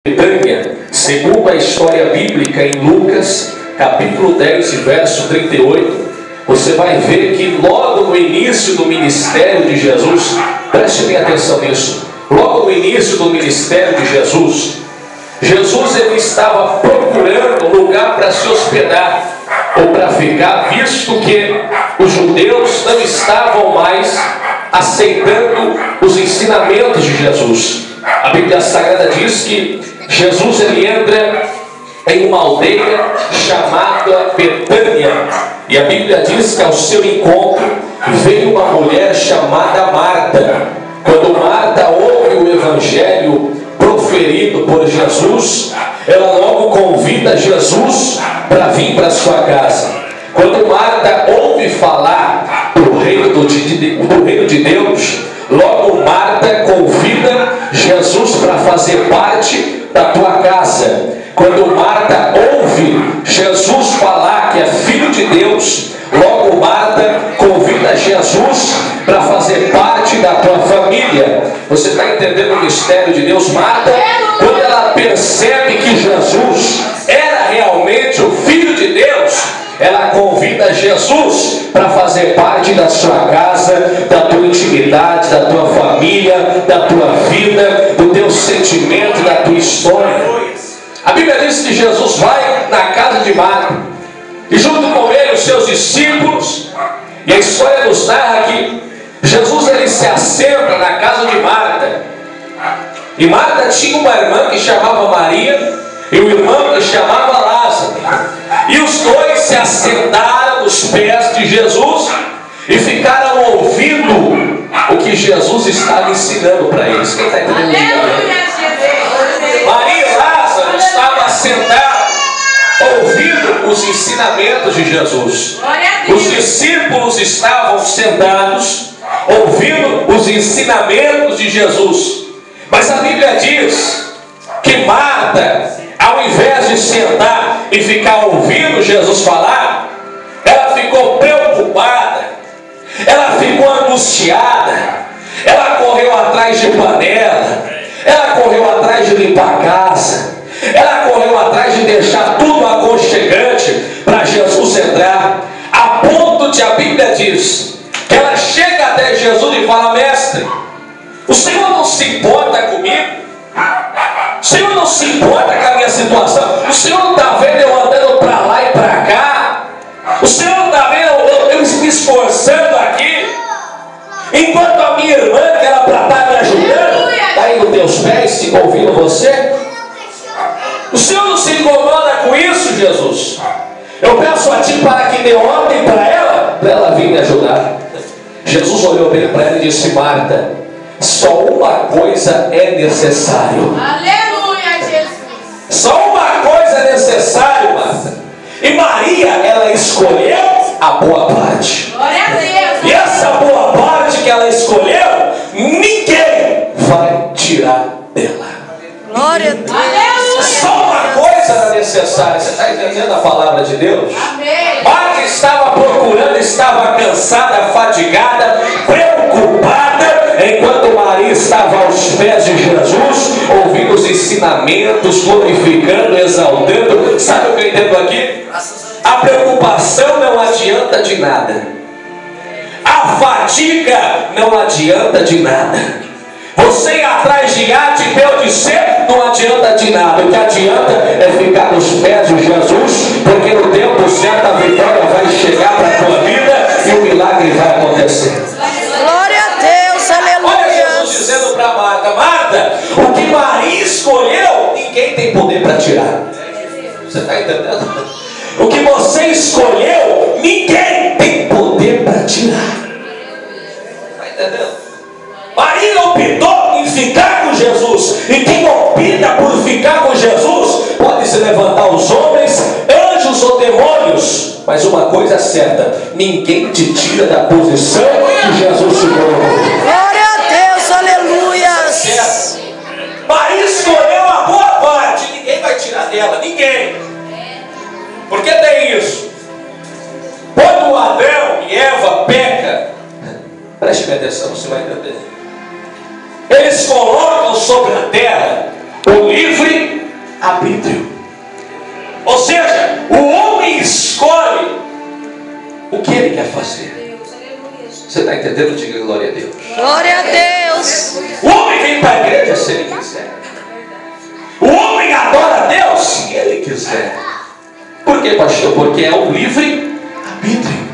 Betânia, segundo a história bíblica em Lucas, capítulo 10, verso 38, você vai ver que logo no início do ministério de Jesus, preste bem atenção nisso, logo no início do ministério de Jesus, ele estava procurando um lugar para se hospedar ou para ficar, visto que os judeus não estavam mais aceitando os ensinamentos de Jesus. A Bíblia Sagrada diz que Jesus ele entra em uma aldeia chamada Betânia, e a Bíblia diz que ao seu encontro veio uma mulher chamada Marta. Quando Marta ouve o evangelho proferido por Jesus, ela logo convida Jesus para vir para sua casa. Quando Marta ouve falar do reino de Deus, logo Marta convida Jesus para fazer parte da tua casa. Quando Marta ouve Jesus falar que é filho de Deus, logo Marta convida Jesus para fazer parte da tua família. Você está entendendo o mistério de Deus? Marta, quando ela percebe que Jesus era realmente o filho de Deus, ela convida Jesus para fazer parte da sua casa, da tua intimidade, da tua família, da tua vida, do teu sentimento, da tua história. A Bíblia diz que Jesus vai na casa de Marta, e junto com ele os seus discípulos, e a história nos narra que Jesus ele se assenta na casa de Marta, e Marta tinha uma irmã que chamava Maria, e um irmão que chamava Lázaro, e os dois se assentaram nos pés de Jesus e ficaram ouvindo o que Jesus estava ensinando para eles. Quem está entendendo? Maria e Lázaro estavam sentados ouvindo os ensinamentos de Jesus. Os discípulos estavam sentados ouvindo os ensinamentos de Jesus. Mas a Bíblia diz que Marta, ao invés de sentar e ficar ouvindo Jesus falar, ela ficou preocupada, ela ficou angustiada, ela correu atrás de panela, ela correu atrás de limpar a casa, ela correu atrás de deixar tudo aconchegante para Jesus entrar, a ponto de a Bíblia diz que ela chega até Jesus e fala: mestre, o Senhor não se importa comigo? O Senhor não se importa com a minha situação? O Senhor não está vendo eu andando para lá e para cá? O Senhor não está vendo eu me esforçando aqui? Enquanto a minha irmã, que era para estar me ajudando, está aí nos teus pés, se ouvindo você? O Senhor não se incomoda com isso, Jesus? Eu peço a Ti para que dê ordem para ela vir me ajudar. Jesus olhou bem para ela e disse: Marta, só uma coisa é necessário. Aleluia, Jesus. Só uma coisa é necessário, Marta. E Maria, ela escolheu a boa parte. Glória a Deus. E essa boa parte que ela escolheu, ninguém vai tirar dela. Glória a Deus. Aleluia. Só uma coisa era necessária. Você está entendendo a palavra de Deus? Amém. Marta estava procurando, estava cansada, fatigada, preocupada, enquanto Maria estava aos pés de Jesus, ouvindo os ensinamentos, glorificando, exaltando. Sabe o que eu entendo aqui? A preocupação não adianta de nada, a fadiga não adianta de nada. Você ir atrás de A, de B ou de C não adianta de nada. O que adianta é ficar nos pés de Jesus, porque no tempo certo a vitória vai chegar para a tua vida e o milagre vai acontecer. Glória a Deus, aleluia. Olha Jesus dizendo para Marta: Marta, o que Maria escolheu, ninguém tem poder para tirar. Você está entendendo? O que você escolheu, ninguém tem poder para tirar. Está entendendo? Maria optou em ficar com Jesus, e quem opta por ficar com Jesus pode se levantar os homens, anjos ou demônios, mas uma coisa é certa: ninguém te tira da posição que Jesus te colocou. Glória a Deus, aleluia. Maria escolheu a boa parte, ninguém vai tirar dela, ninguém. Por que tem isso? Quando Adão e Eva pecam, preste bem atenção, você vai entender. Eles colocam sobre a terra o livre arbítrio. Ou seja, o homem escolhe o que ele quer fazer. Você está entendendo? Diga glória a Deus. Glória a Deus. O homem vem para a igreja se ele quiser. O homem adora a Deus se ele quiser. Por quê, pastor? Porque é um livre arbítrio.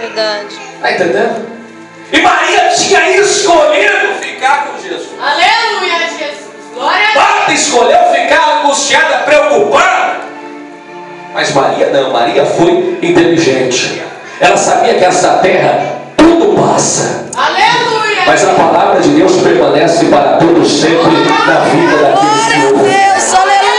Verdade. Está entendendo? E Maria tinha escolhido ficar com Jesus. Aleluia, Jesus. Glória a Deus. Marta escolheu ficar angustiada, preocupada. Mas Maria não. Maria foi inteligente. Ela sabia que essa terra tudo passa. Aleluia. Mas a palavra de Deus permanece para todos sempre na vida daqueles que Glória a ouvem. Deus. Aleluia.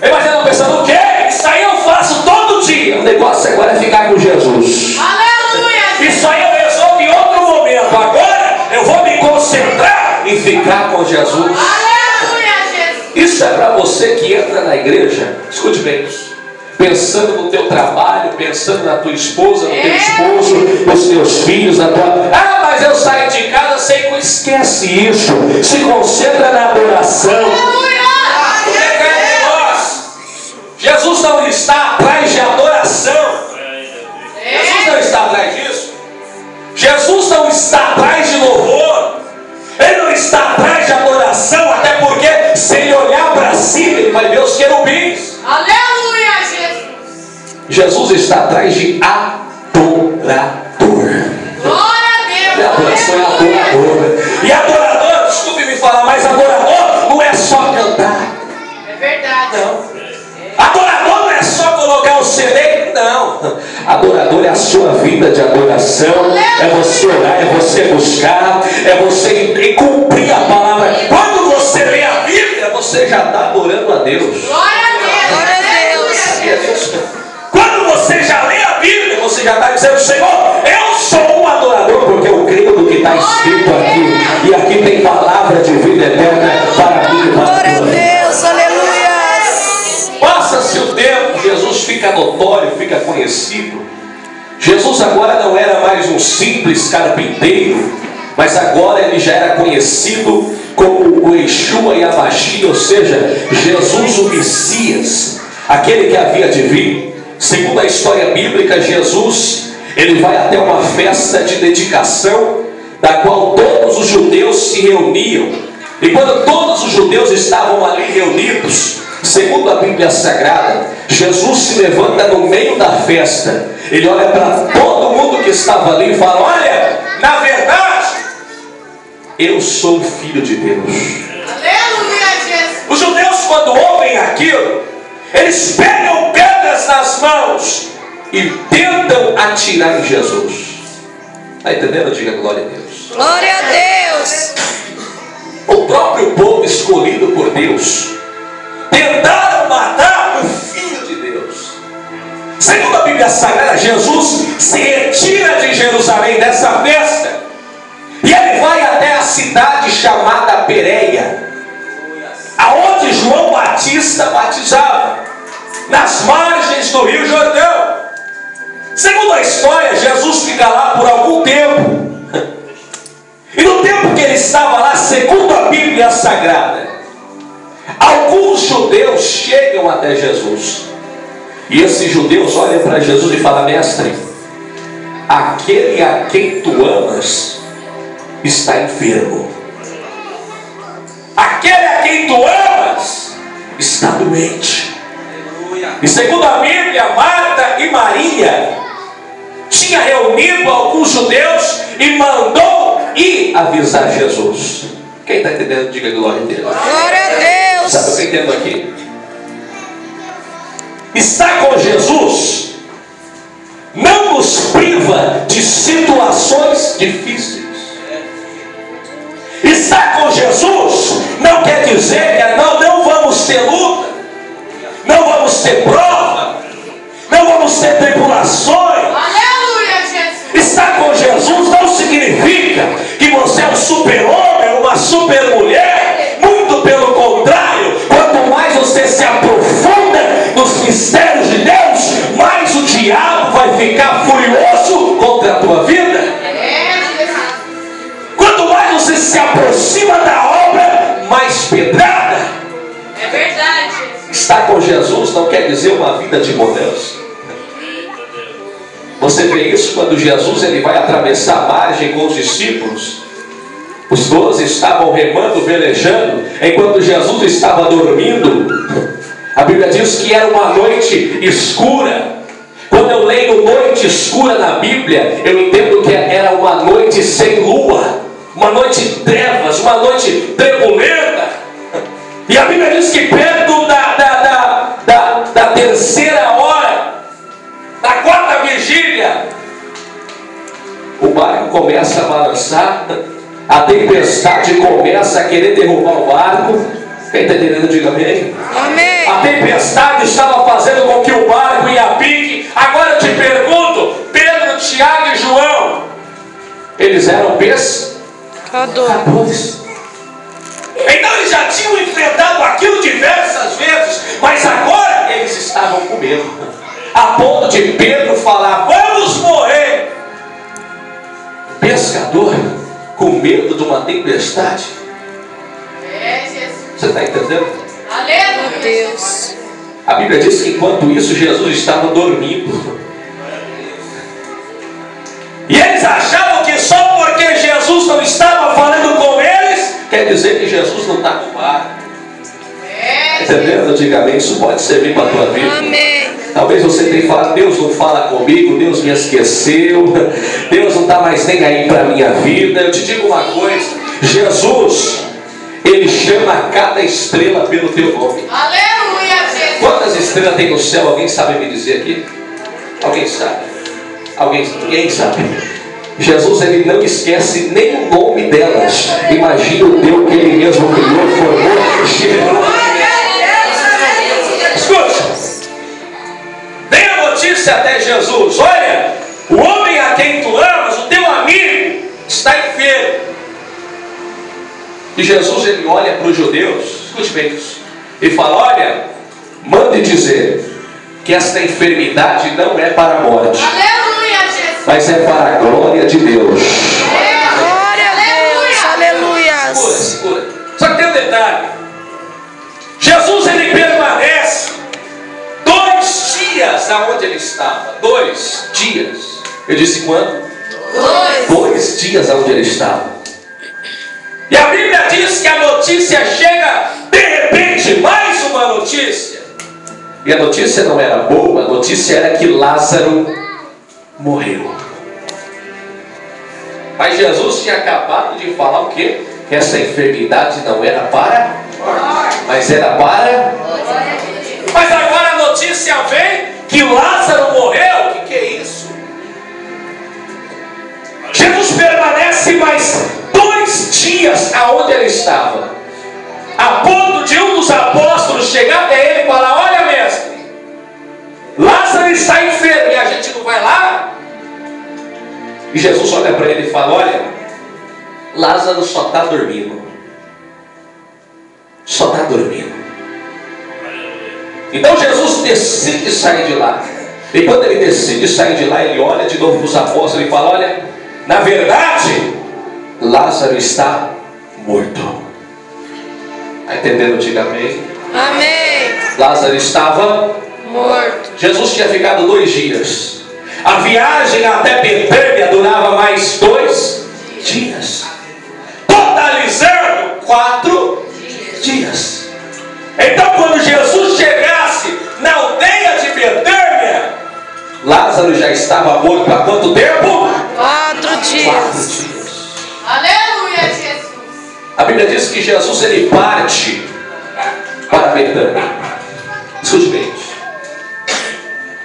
Mas ela pensando, o quê? Isso aí eu faço todo dia. O negócio agora é ficar com Jesus. Aleluia. Isso aí eu resolvo em outro momento. Agora eu vou me concentrar em ficar com Jesus. Aleluia, Jesus. Isso é para você que entra na igreja. Escute bem isso. Pensando no teu trabalho, pensando na tua esposa, no teu esposo, nos teus filhos, na tua... Ah, mas eu saio de casa sem... Esquece isso. Se concentra na adoração. Aleluia. Jesus não está atrás de adoração. Jesus não está atrás disso. Jesus não está atrás de louvor. Ele não está atrás de adoração. Até porque se ele olhar para cima, ele vai ver os querubins. Aleluia, Jesus. Jesus está atrás de adorador. Glória a Deus. E adoração é adorador. E adorador, desculpe me falar, mas adorador não é só cantar. É verdade. Não. Adorador não é só colocar o CD, não. Adorador é a sua vida de adoração. É você orar, é você buscar, é você cumprir a palavra. Quando você lê a Bíblia, você já está adorando a Deus. Glória a Deus. Glória a Deus. Sabia disso? Quando você já lê a Bíblia, você já está dizendo, Senhor, eu sou um adorador, porque eu creio no que está escrito aqui. E aqui tem palavra de vida eterna para mim e para Glória a você. Deus. Aleluia. Passa-se o tempo, Jesus fica notório, fica conhecido. Jesus agora não era mais um simples carpinteiro, mas agora ele já era conhecido como o Yeshua e a Mashiach, ou seja, Jesus o Messias, aquele que havia de vir. Segundo a história bíblica, Jesus, ele vai até uma festa de dedicação, da qual todos os judeus se reuniam. E quando todos os judeus estavam ali reunidos, segundo a Bíblia Sagrada, Jesus se levanta no meio da festa. Ele olha para todo mundo que estava ali e fala, olha, na verdade, eu sou o Filho de Deus. Aleluia, Jesus. Os judeus, quando ouvem aquilo, eles pegam pedras nas mãos e tentam atirar em Jesus. Está entendendo? Diga glória a Deus. Glória a Deus. O próprio povo escolhido por Deus tentaram matar o Filho de Deus. Segundo a Bíblia Sagrada, Jesus se retira de Jerusalém dessa festa e ele vai até a cidade chamada Pérea, aonde João Batista batizava, nas margens do Rio Jordão. Segundo a história, Jesus fica lá por algum tempo. E no tempo que ele estava lá, segundo a Bíblia Sagrada, alguns judeus chegam até Jesus. E esses judeus olham para Jesus e falam, mestre, aquele a quem tu amas está enfermo. Aquele a quem tu amas está doente. E segundo a Bíblia, Marta e Maria tinha reunido alguns judeus e mandou ir avisar Jesus. Quem está entendendo, diga glória a Deus. Glória a Deus. Sabe o que eu entendo aqui? Estar com Jesus não nos priva de situações difíceis. Estar com Jesus não quer dizer que não vamos ter luta, não vamos ter prova, não vamos ter tribulações. Aleluia, Jesus. Estar com Jesus não significa que você é um super-homem, uma super-mulher. Muito pelo contrário, quanto mais você se aprofunda nos mistérios de Deus, mais o diabo vai ficar furioso contra a tua vida. Quanto mais você se aproxima da obra, mais pedrada. É verdade, Jesus. Estar com Jesus não quer dizer uma vida de mudança. Você vê isso quando Jesus ele vai atravessar a margem com os discípulos. Os 12 estavam remando, velejando, enquanto Jesus estava dormindo. A Bíblia diz que era uma noite escura. Quando eu leio noite escura na Bíblia, eu entendo que era uma noite sem lua, uma noite de trevas, uma noite turbulenta. E a Bíblia diz que perto da terceira hora, da quarta vigília, o barco começa a balançar, a tempestade começa a querer derrubar o barco. Quem está entendendo, diga amém. Amém. A tempestade estava fazendo com que o barco ia a pique. Agora eu te pergunto, Pedro, Tiago e João, eles eram pescadores. Então eles já tinham enfrentado aquilo diversas vezes, mas agora eles estavam com medo, a ponto de Pedro falar: vamos morrer. Pescador com medo de uma tempestade. É, Jesus. Você está entendendo? Aleluia. Meu Deus. A Bíblia diz que enquanto isso Jesus estava dormindo. E eles achavam que só porque Jesus não estava falando com eles, quer dizer que Jesus não está no barco. É, Entendendo? Antigamente isso pode servir para a tua vida. Amém. Talvez você tenha falado: Deus não fala comigo, Deus me esqueceu, Deus não está mais nem aí para a minha vida. Eu te digo uma coisa: Jesus, Ele chama cada estrela pelo teu nome. aleluia, Jesus. Quantas estrelas tem no céu? Alguém sabe me dizer aqui? Alguém sabe? Ninguém sabe. Jesus, Ele não esquece nem o nome delas. Imagina o Deus que Ele mesmo criou, formou, gerou. Escute, dê a notícia até Jesus: olha, o homem a quem tu amas, o teu amigo, está enfermo. E Jesus ele olha para os judeus, escute bem isso, e fala: olha, mande dizer que esta enfermidade não é para a morte, Aleluia, Jesus. mas é para a glória de Deus. Glória a Deus. Aleluias. Segura. Só que tem um detalhe: Jesus ele permanece 2 dias aonde ele estava. 2 dias. Eu disse quando? 2 dias aonde ele estava. E a Bíblia diz que a notícia chega de repente, mais uma notícia. E a notícia não era boa, a notícia era que Lázaro morreu. Mas Jesus tinha acabado de falar o quê? Que essa enfermidade não era para, mas era para. Mas agora a notícia vem que Lázaro morreu. O que é isso? Jesus permanece mais 2 dias aonde ele estava, a ponto de um dos apóstolos chegar até ele e falar: olha, mestre, Lázaro está enfermo e a gente não vai lá? E Jesus olha para ele e fala: olha, Lázaro só está dormindo. Só está dormindo. Então Jesus decide sair de lá. E quando ele decide sair de lá, ele olha de novo para os apóstolos e fala: olha, na verdade, Lázaro está morto. Está entendendo? Diga amém. Amém. Lázaro estava Morto. Jesus tinha ficado 2 dias. A viagem até Betânia durava mais 2 dias, totalizando 4 dias. Então, quando Jesus chegasse na aldeia de Betânia, Lázaro já estava morto há quanto tempo? 4 dias. 4 dias. Aleluia, Jesus. A Bíblia diz que Jesus ele parte para Betânia. Escute bem.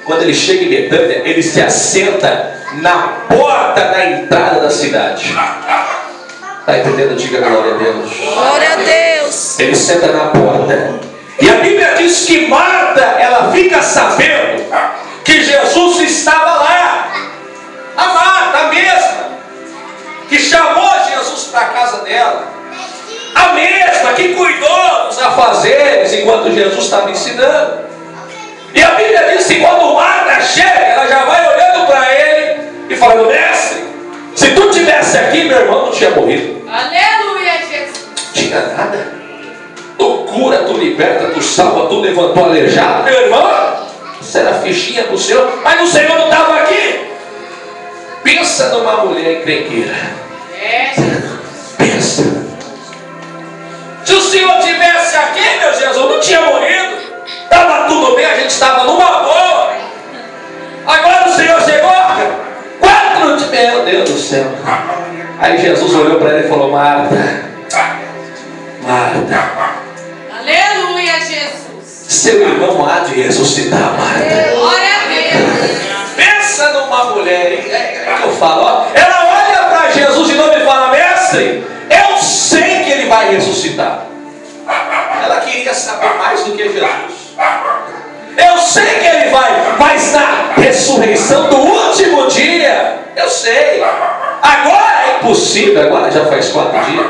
Quando ele chega em Betânia, ele se assenta na porta da entrada da cidade. Está entendendo? Diga glória a Deus. Glória a Deus. Ele senta na porta. E a Bíblia diz que Marta, ela fica sabendo que Jesus estava lá. A Marta, a mesma que chamou Jesus para a casa dela, a mesma que cuidou dos afazeres enquanto Jesus estava ensinando. E a Bíblia diz que quando Marta chega, ela já vai olhando para ele e falando: mestre, se tu estivesse aqui, meu irmão não tinha morrido. Aleluia, Jesus. Tinha nada. Tu cura, tu liberta, tu salva, tu levantou aleijado. Meu irmão, isso era fichinha pro Senhor, mas o Senhor não estava aqui. Pensa numa mulher encrenqueira. Pensa. Se o Senhor tivesse aqui, meu Jesus, não tinha morrido. Estava tudo bem, a gente estava numa boa. Agora o Senhor chegou, 4 de... Meu Deus do céu. Aí Jesus olhou para ele e falou: Marta, Marta. Aleluia, Jesus. Seu irmão há de ressuscitar, Marta. Glória a Deus. Pensa numa mulher, é que eu falo, ó, ela olha para Jesus de novo e fala: Mestre, eu sei que ele vai ressuscitar. Ela queria saber mais do que Jesus. Eu sei que ele vai, mas na ressurreição do último dia, eu sei. Agora é impossível, agora já faz 4 dias.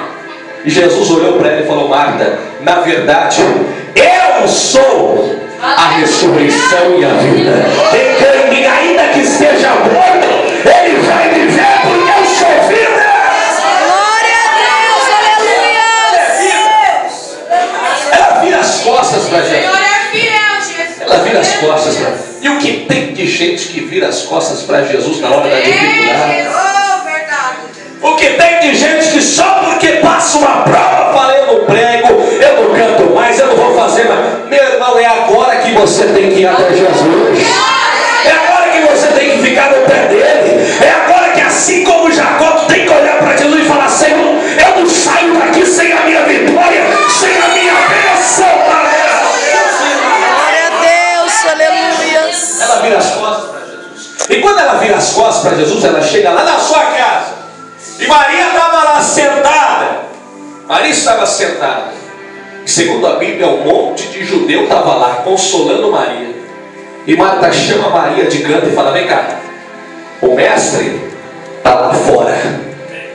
E Jesus olhou para ela e falou: Marta, na verdade, eu sou a ressurreição e a vida. Quem crê em mim, ainda que esteja morto, ele vai viver, porque eu sou vida. Glória a Deus. Aleluia. Ela vira as costas para O Senhor Jesus. é fiel, Jesus. Ela vira as costas para... E o que tem de gente que vira as costas para Jesus na hora da dificuldade? Oh, verdade. O que tem de gente que só porque passa uma prova fala: eu não prego, eu não canto mais, eu não vou fazer mais. Meu irmão, é agora que você tem que ir até Jesus. É agora que você tem que ficar no pé dele. É agora que, assim como Jacó, tu tem que olhar para Jesus e falar: Senhor, eu não saio daqui sem a minha vitória, sem a minha bênção. Glória a Deus. Aleluia. Ela vira as costas para Jesus. E quando ela vira as costas para Jesus, ela chega lá na sua casa. E Maria estava lá sentada. Maria estava sentada. E segundo a Bíblia, um monte de judeu estava lá consolando Maria. E Marta chama Maria de canto e fala: vem cá, o mestre está lá fora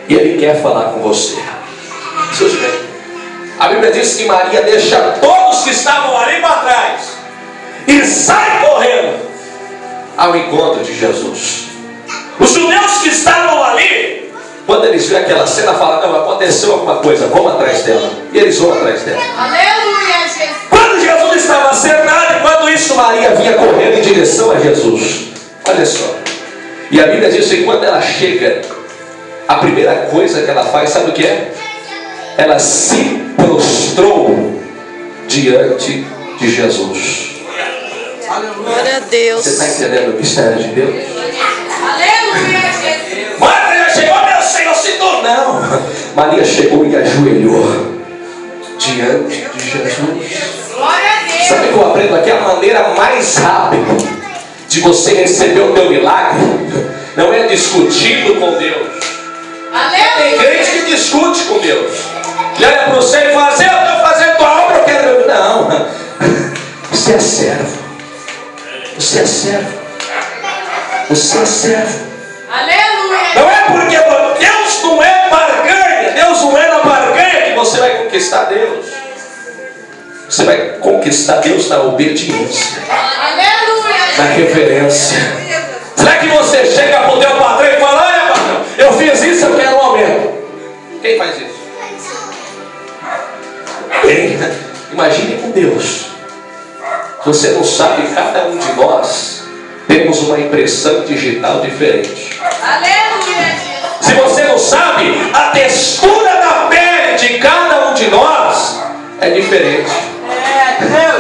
e ele quer falar com você. Escute bem. A Bíblia diz que Maria deixa todos que estavam ali para trás e sai correndo ao encontro de Jesus. Os judeus que estavam ali, quando eles veem aquela cena, falam: não, aconteceu alguma coisa, vamos atrás dela. E eles vão atrás dela. Aleluia, Jesus. Quando Jesus estava sentado, enquanto isso Maria vinha correndo em direção a Jesus. Olha só. E a Bíblia diz que quando ela chega, a primeira coisa que ela faz, sabe o que é? Ela se prostrou diante de Jesus. Glória a Deus. Você está entendendo o mistério de Deus? Aleluia, Jesus. Marta já chegou, meu Senhor, se tornou. Não. Maria chegou e ajoelhou diante de Jesus. Glória a Deus. Sabe o que eu aprendo aqui? A maneira mais rápida de você receber o teu milagre não é discutindo com Deus. Tem Aleluia. crente que discute com Deus. E olha para você e fala assim: eu estou fazendo tua obra, eu quero. Não. Você é servo. Você é servo. Você é servo. Aleluia. Não é porque Deus não é barganha. Deus não é na barganha que você vai conquistar Deus. Você vai conquistar Deus na obediência, Aleluia. na reverência. Será que você chega para o teu patrão e fala: olha, patrão, eu fiz isso, eu quero um aumento? Quem faz isso? Quem? Imagine com Deus. Você não sabe, cada um de nós temos uma impressão digital diferente. Aleluia, Jesus. Se você não sabe, a textura da pele de cada um de nós é diferente.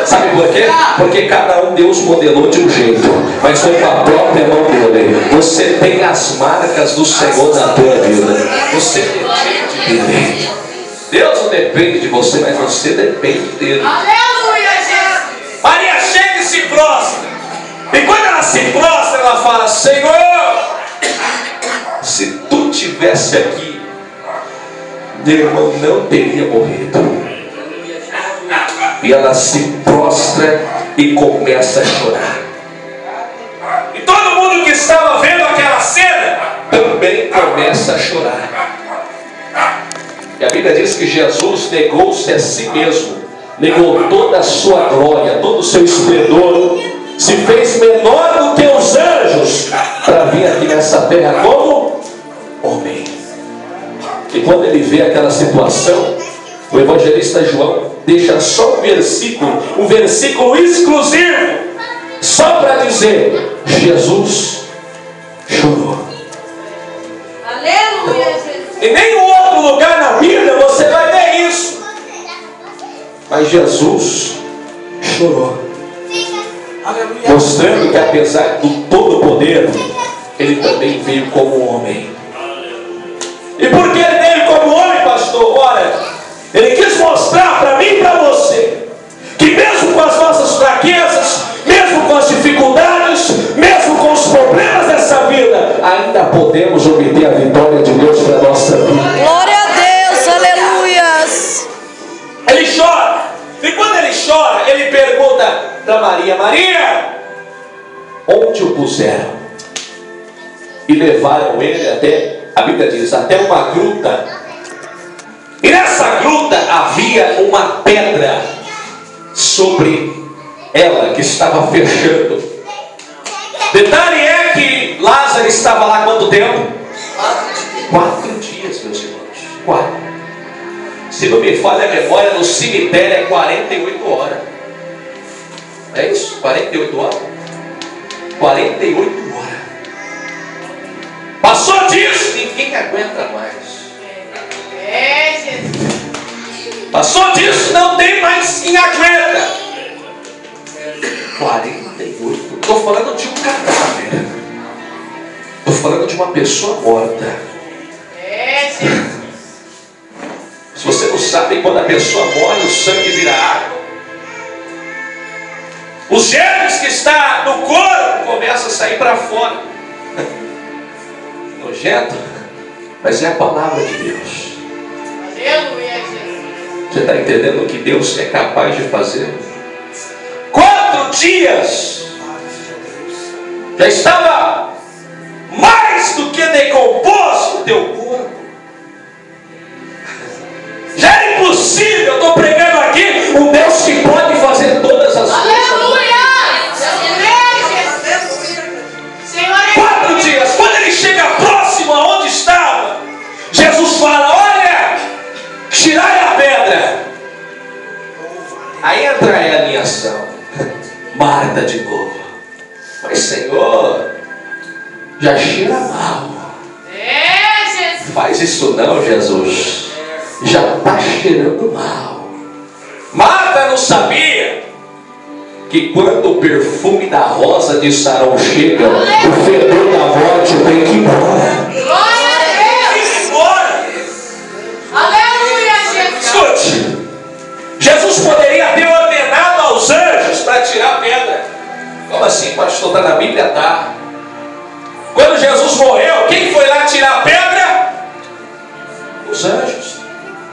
Sabe por quê? Porque cada um Deus modelou de um jeito, mas foi com a própria mão dele. Você tem as marcas do Senhor na tua vida. Você depende dele. Deus não depende de você, mas você depende dele. Aleluia, Jesus. Maria chega e se prostra. E quando ela se prostra, ela fala: Senhor, se tu tivesse aqui, meu irmão não teria morrido. E ela se prostra e começa a chorar. E todo mundo que estava vendo aquela cena também começa a chorar. E a Bíblia diz que Jesus negou-se a si mesmo, negou toda a sua glória, todo o seu esplendor, se fez menor do que os anjos para vir aqui nessa terra como homem. E quando ele vê aquela situação, o evangelista João deixa só um versículo exclusivo, só para dizer: Jesus chorou. Aleluia, Jesus. Em nenhum outro lugar na Bíblia você vai ver isso. Mas Jesus chorou, mostrando que apesar do todo poder, ele também veio como homem. E por que ele veio como homem, pastor? Ora, ele quis mostrar para mim e para você que mesmo com as nossas fraquezas, mesmo com as dificuldades, mesmo com os problemas dessa vida, ainda podemos obter a vitória de Deus para a nossa vida. Glória a Deus, aleluias. Ele chora. E quando ele chora, ele pergunta para Maria: Maria, onde o puseram? E levaram ele até, a Bíblia diz, até uma gruta. E nessa gruta havia uma pedra sobre ela que estava fechando. Detalhe é que Lázaro estava lá quanto tempo? 4 dias, meus irmãos. 4. Se não me falha a memória, no cemitério é 48 horas. É isso? 48 horas? 48 horas. Passou disso, ninguém aguenta mais. É, Jesus. Passou disso, não tem mais quem aguenta. 48. Estou falando de um cadáver. Estou falando de uma pessoa morta. É, Jesus. Se você não sabe, quando a pessoa morre, o sangue vira água. Os germes que está no corpo começam a sair para fora. Nojento, mas é a palavra de Deus. Aleluia, Jesus. Você está entendendo o que Deus é capaz de fazer? 4 dias já estava mais do que decomposto o teu corpo. Já é impossível. Eu estou pregando aqui um Deus que pode fazer todas as coisas. Aleluia. Senhor, 4 dias. Quando ele chega próximo aonde estava, Jesus fala: olha, tirai a pedra. Aí entra ela em ação. Marta de novo: mas Senhor, já cheira mal. é, Jesus. Faz isso não, Jesus. Já está cheirando mal. Marta não sabia que quando o perfume da rosa de Sarão chega, o fedor da morte tem que ir embora. Glória a Deus. Tem que ir embora. Aleluia, Jesus. Escute, Jesus poderia ter ordenado aos anjos para tirar a pedra. Como assim, pastor? Está na Bíblia? Tá. Quando Jesus morreu, quem foi lá tirar a pedra? Os anjos.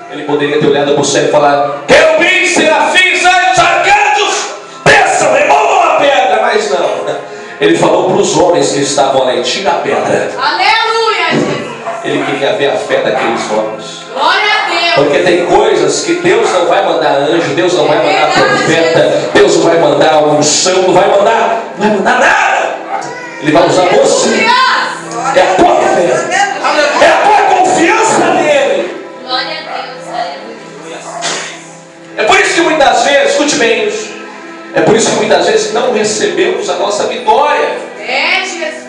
Ele poderia ter olhado para o céu e falar: querubins, serafins, anjos, arcanjos, desçam, removam a pedra. Mas não. Ele falou para os homens que estavam lá: tira a pedra. Aleluia, Jesus. Ele queria ver a fé daqueles homens. Glória a Deus. Porque tem coisas que Deus não vai mandar anjo, Deus não vai mandar profeta, Deus não vai mandar unção, não vai mandar nada. Ele vai usar você. É a tua fé, é a tua confiança nele. Glória a Deus. Aleluia. É por isso que muitas vezes, escute bem isso, é por isso que muitas vezes não recebemos a nossa vitória. É, Jesus.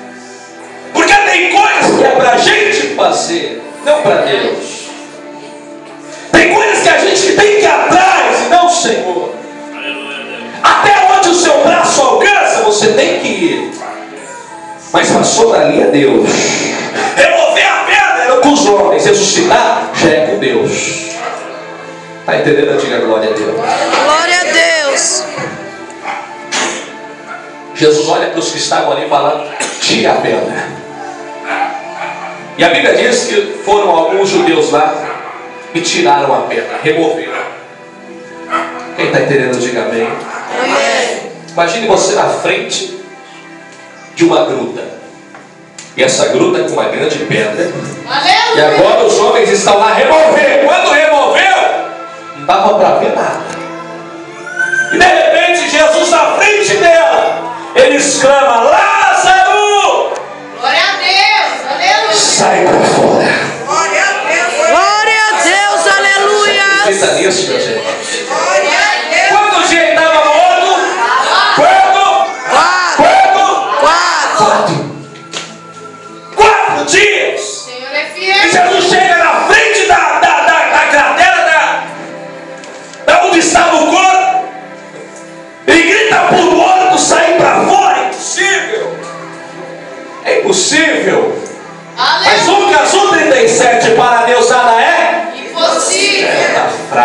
Porque tem coisas que é para a gente fazer, não para Deus. Tem coisas que a gente tem que ir atrás e não o Senhor. Até onde o seu braço alcança, você tem que ir. Mas passou dali é Deus. Remover a pedra era com os homens, ressuscitar já é com Deus. Está entendendo? Diga glória a Deus. Glória a Deus. Jesus olha para os que estavam ali falando: tira a pedra. E a Bíblia diz que foram alguns judeus lá e tiraram a pedra, removeram. Quem está entendendo, diga amém. Amém. Imagine você na frente de uma gruta, e essa gruta com uma grande pedra, e Aleluia. agora os homens estão lá removendo. Quando removeu, não dava para ver nada. E de repente Jesus na frente dela, ele exclama: Lázaro, Glória a Deus. Aleluia. sai para fora. Glória a Deus, aleluia. Acredita nisso, meus irmãos?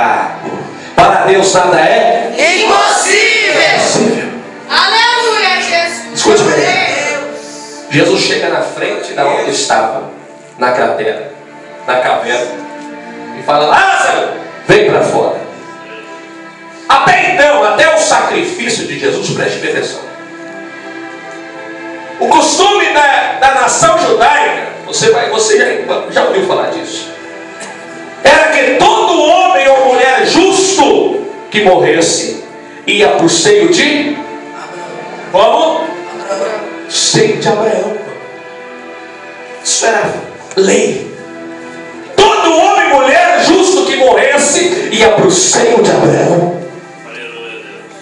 fraco. Para Deus nada é Impossível. Aleluia, Jesus. Escute bem. Deus. Jesus chega na frente da onde estava, na cratera, na caverna, e fala: Lázaro, vem para fora. Até então, até o sacrifício de Jesus, preste atenção. O costume da nação judaica, você já ouviu falar disso, era que todo homem ou mulher justo que morresse ia para o seio de como? Seio de Abraão. Isso era lei. Todo homem e mulher justo que morresse ia para o seio de Abraão.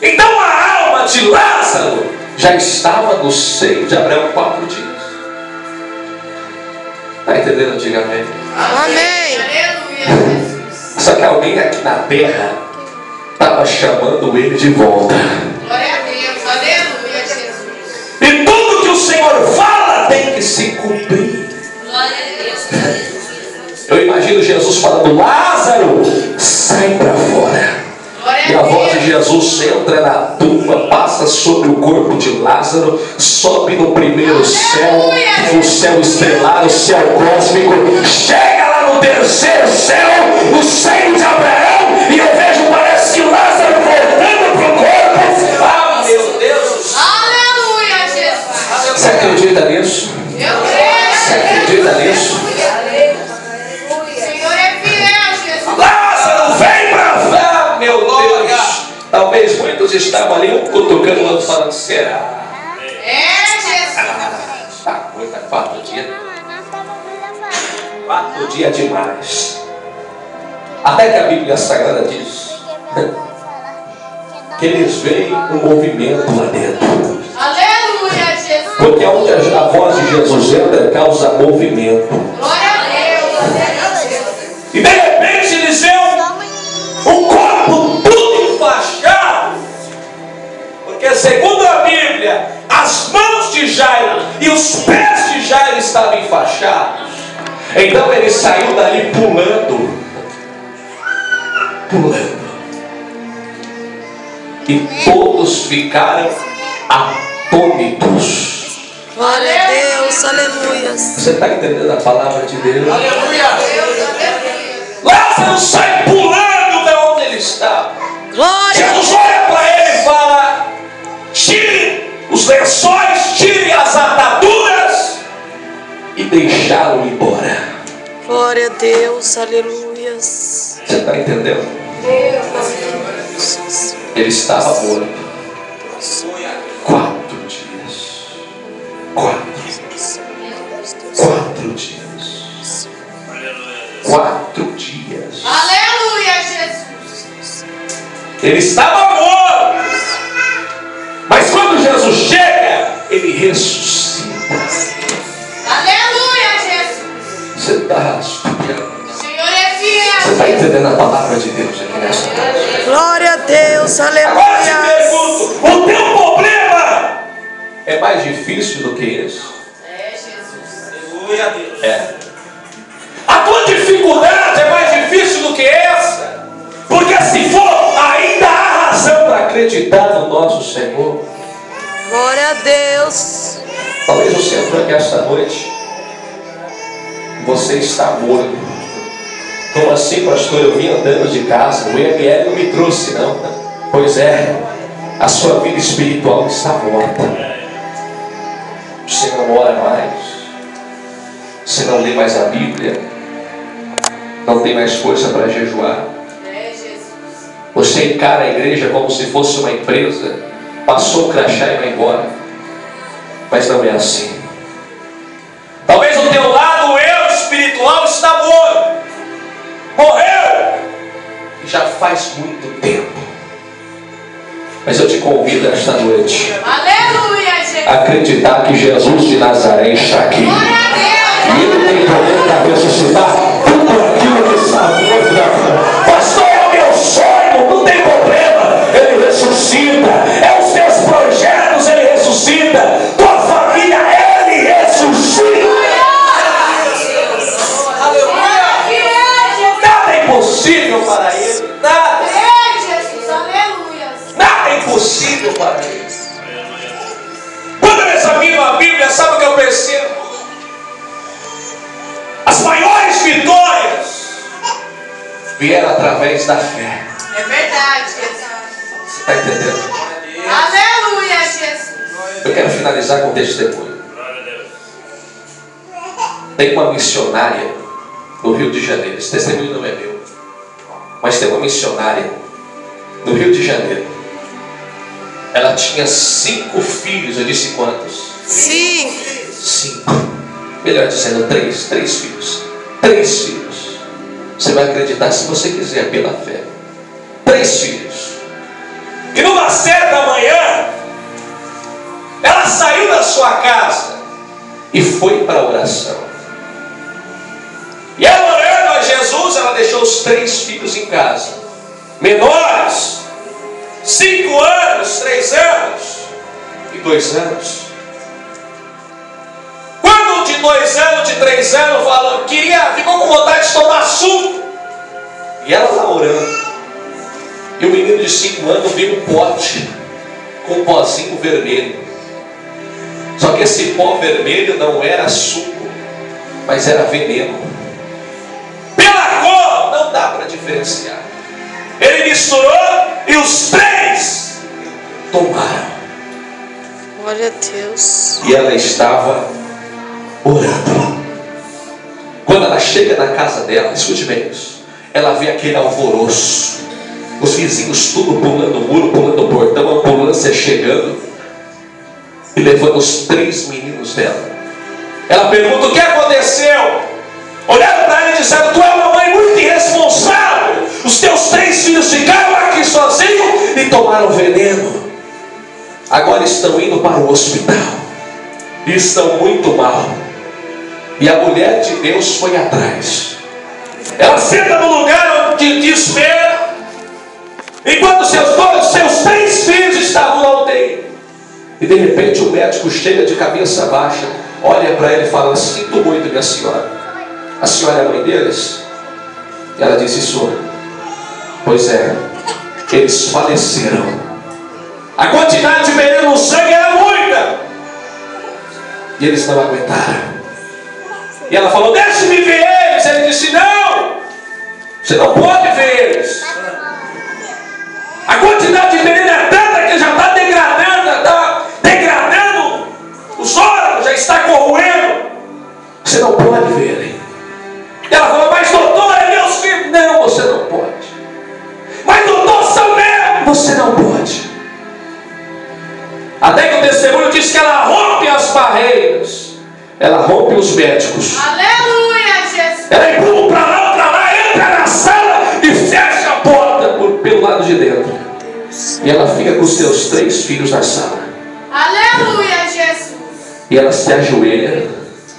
Então a alma de Lázaro já estava no seio de Abraão 4 dias. Está entendendo? Diga amém. Amém. Aleluia, Jesus. Só que alguém aqui na terra estava chamando ele de volta. Glória a Deus. Aleluia, Jesus. E tudo que o Senhor fala tem que se cumprir. Glória a Deus. Eu imagino Jesus falando: Lázaro, sai para fora. E a voz de Jesus entra na tumba, passa sobre o corpo de Lázaro, sobe no primeiro céu, o céu estrelado, o céu cósmico, chega lá no terceiro céu, no seio de Abraão, e eu vejo, parece que Lázaro voltando para o corpo. Ah, meu Deus! Aleluia, Jesus. Você acredita nisso? Eu creio. Você acredita nisso? O Senhor é fiel, Jesus. Lázaro, vem para cá, meu Deus! Talvez muitos estavam ali, um cutucando, o outro falando: será? É, Jesus. Tá, 4 dias. 4 dias demais. Até que a Bíblia Sagrada diz que eles veem um movimento lá dentro. Aleluia, Jesus. Porque onde a voz de Jesus entra, causa movimento. Glória a Deus. E de repente eles veem um corpo tudo enfaixado. Porque segundo a Bíblia, as mãos de Jairo e os pés de Jairo estavam enfaixados. Então ele saiu dali pulando. E todos ficaram atônitos. Glória a Deus. Aleluia. Você está entendendo a palavra de Deus? Aleluia. Lázaro sai pulando de onde ele estava. Glória. Jesus olha para ele e fala: tire os lençóis, tire as ataduras, e deixá-lo embora. Glória a Deus. Aleluia. Você está entendendo? Ele estava morto 4 dias. 4 dias. 4 dias. Aleluia, Jesus. Ele estava morto. Mas quando Jesus chega, ele ressuscita. Aleluia, Jesus. Você está estudando. O Senhor é fiel. Você está entendendo a palavra de Deus aqui nessa noite? Glória a Deus. Agora te Aleluia. pergunto: o teu problema é mais difícil do que esse? É, Jesus. Aleluia a Deus. É. A tua dificuldade é mais difícil do que essa? Porque se for, ainda há razão para acreditar no nosso Senhor. Glória a Deus. Talvez você entrou aqui esta noite, você está morto. Como assim, pastor? Eu vim andando de casa, o IML não me trouxe, não. Pois é, a sua vida espiritual está morta. Você não ora mais, você não lê mais a Bíblia, não tem mais força para jejuar. É, Jesus. Você encara a igreja como se fosse uma empresa, passou o crachá e vai embora. Mas não é assim. Talvez o teu lado, o eu espiritual, está morto. Morreu. E já faz muito tempo. Mas eu te convido esta noite Aleluia, Jesus. a acreditar que Jesus de Nazaré está aqui. Glória a Deus. E Ele tem poder para ressuscitar tudo aquilo que está morto. Pastor, é o meu sonho, não tem problema. Ele ressuscita. É os teus projetos, Ele ressuscita. Tua família, Ele ressuscita. Nada é impossível para Ele. Nada. impossível para ele. Quando eu examino a Bíblia, sabe o que eu percebo? As maiores vitórias vieram através da fé. É verdade, Jesus. Você está entendendo? Aleluia, Jesus. Eu quero finalizar com um testemunho. Tem uma missionária no Rio de Janeiro. Esse testemunho não é meu, mas tem uma missionária no Rio de Janeiro. Ela tinha 5 filhos. Eu disse quantos? 5. Melhor dizendo, 3 filhos. 3 filhos. Você vai acreditar se você quiser, pela fé. 3 filhos. E numa certa manhã, ela saiu da sua casa e foi para a oração. E ela orando a Jesus, ela deixou os 3 filhos em casa. Menores, 5 anos, 3 anos e 2 anos. Quando de 2 anos, de 3 anos, falou, ficou com vontade de tomar suco. E ela lá orando. E o menino de 5 anos viu um pote com um pozinho vermelho. Só que esse pó vermelho não era suco, mas era veneno. Pela cor não dá para diferenciar. Ele misturou e os 3 tomaram. Glória a Deus. E ela estava orando. Quando ela chega na casa dela, escute bem isso, ela vê aquele alvoroço, os vizinhos tudo pulando o muro, pulando o portão, a ambulância chegando e levando os 3 meninos dela. Ela pergunta: o que aconteceu? Olharam para ela e disseram: tu é uma mãe muito irresponsável. Os teus 3 filhos ficaram aqui sozinhos e tomaram veneno. Agora estão indo para o hospital e estão muito mal. E a mulher de Deus foi atrás. Ela senta no lugar de espera, enquanto seus 3 filhos estavam na UTI. E de repente o médico chega de cabeça baixa, olha para ela e fala: sinto muito, minha senhora, a senhora é a mãe deles? E ela disse: sou. Pois é, eles faleceram. A quantidade de veneno no sangue era muita e eles não aguentaram. E ela falou: deixe-me ver eles. Ele disse: não, você não pode ver eles. A quantidade de veneno é tanta que já está degradando os órgãos, já está corroendo. Você não pode ver ele. E ela falou: mas doutor, é meus filhos. Não, você não pode. Mas doutor, são meus. Você não pode. Até que o testemunho diz que ela rompe as barreiras, ela rompe os médicos. Aleluia, Jesus. Ela empurra para lá, entra na sala e fecha a porta pelo lado de dentro. E ela fica com os seus 3 filhos na sala. Aleluia, Jesus. E ela se ajoelha.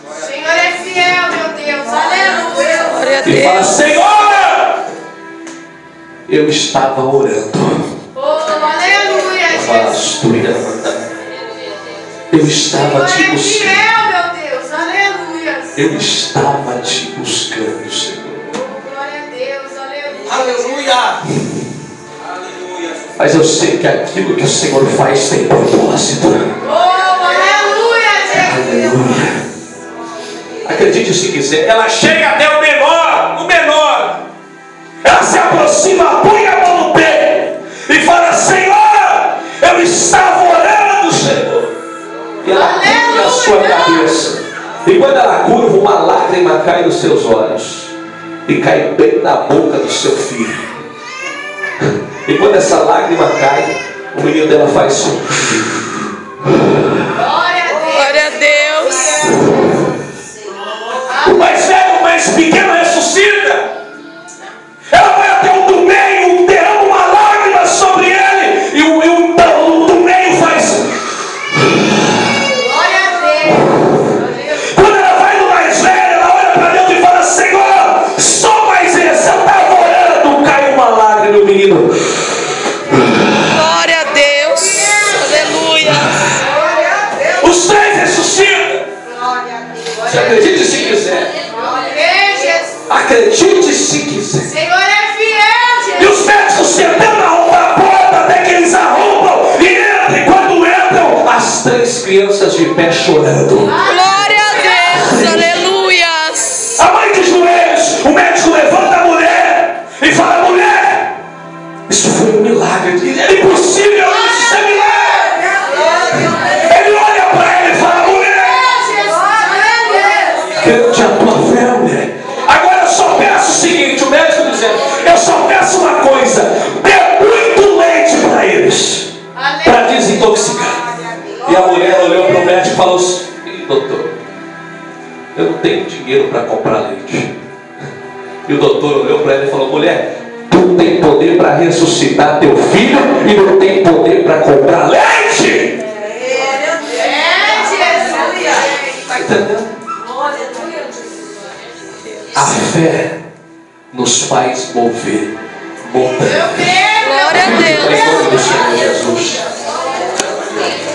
O Senhor é fiel, meu Deus. Aleluia. Glória a E fala: Deus. Senhora, eu estava orando. Oh, aleluia, Jesus. Eu estava te Senhor é buscando. fiel, meu Deus. Aleluia. Eu estava te buscando, Senhor. Oh, glória a Deus. Aleluia. Aleluia. Mas eu sei que aquilo que o Senhor faz tem propósito. Oh, aleluia, Jesus. Aleluia. Acredite se quiser, ela chega até o menor. Ela se aproxima, põe a mão no peito e fala: Senhor, eu estava orando, Senhor. E ela curva a sua cabeça. E quando ela curva, uma lágrima cai nos seus olhos e cai bem na boca do seu filho. E quando essa lágrima cai, o menino dela faz isso. Glória a Deus. O mais velho, o mais pequeno ressuscita. Ela vai até o do meio, derrama uma lágrima sobre ele, e o do meio faz. Glória a Deus. Quando ela vai no mais velho, ela olha para Deus e fala: Senhor, só mais esse. Eu estava orando, cai uma lágrima no menino. Glória a Deus. Aleluia. Os 3 ressuscitam. Você acredite se quiser. Amém, Jesus. Acredite se quiser. Senhor é fiel, E Jesus. os médicos tentando arrombar a porta até que eles arrombam e crianças de pé chorando. Glória a Deus. Aleluias. A mãe de joelhos, o médico levanta a mulher e fala: mulher, isso foi um milagre. É impossível isso ser milagre. Ele olha para ele e fala: mulher, grande a tua fé, mulher. Agora eu só peço o seguinte, o médico dizendo: eu só peço uma coisa, dê muito leite para eles, para desintoxicar. E a mulher olhou para o médico e falou assim: doutor, eu não tenho dinheiro para comprar leite. E o doutor olhou para ela e falou: mulher, tu tem poder para ressuscitar teu filho e não tem poder para comprar leite. Está entendendo? A fé nos faz mover montanhas. Glória a Deus. Em nome do Senhor Jesus.